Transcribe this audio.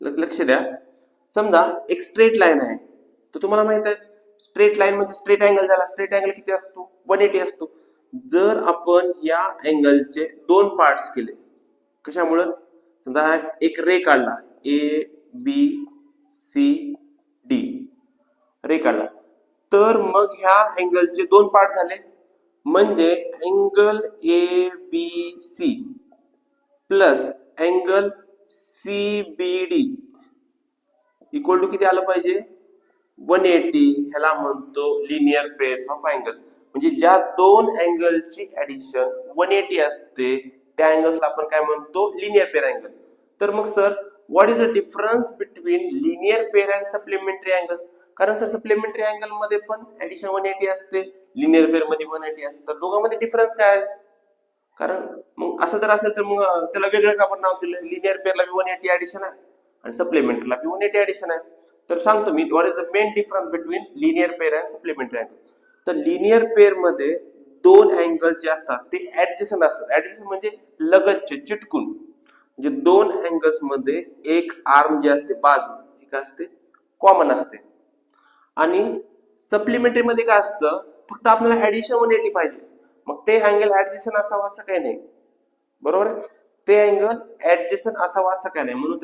लक्ष द्या. समजा एक स्ट्रेट लाईन आहे, तर तुम्हाला माहित आहे स्ट्रेट लाईन म्हणजे स्ट्रेट अँगल झाला. स्ट्रेट अँगल किती असतो? 180 असतो. जर आपण या अँगलचे दोन पार्ट्स केले, कशामुळे? समजा एक रे काढला, ए बी सी डी रे काढला, तर मग ह्या अँगलचे दोन पार्ट झाले, म्हणजे angle A B C plus angle C B D equal to किती आलं पाहिजे? 180. ह्याला म्हणतो लिनियर पेअर्स ऑफ अँगल. म्हणजे ज्या दोन अँगलची ऍडिशन 180 असते त्या अँगल्सला आपण काय म्हणतो? Linear pair angle. तर मग sir what is the difference between linear pair and supplementary angles? कारण सर सप्लिमेंटरी अँगल मध्ये पण ऍडिशन 180 असते, लिनियर पेअर मध्ये 180 असते. तर दोघांमध्ये डिफरन्स काय आहे? कारण मग असं जर असेल तर मग त्याला वेगळं का आपण नाव दिलं? लिनियर पेअरला 180 ऍडिशन आहे आणि सप्लिमेंटरीला 180 ऍडिशन आहे. तर सांगतो me what is the main difference between linear pair and supplementary angle. तर लिनियर पेअर मध्ये दोन अँगल जे असतात ते ऍडजस्टंट असतात. ऍडजस्टंट म्हणजे लगतचे, चिटकून. म्हणजे दोन अँगल्स मध्ये एक आर्म जे असते, बाजू ही काय असते? कॉमन असते. आणि सप्लिमेंटरी मध्ये काय असतं? फक्त आपल्याला ऍडिशन 180 पाहिजे, मग ते अँगल ऍडजस्टंट असावं असं काही नाही. बरोबर आहे? ते अँगल ऍडजस्टंट असावं असं काही नाही. म्हणून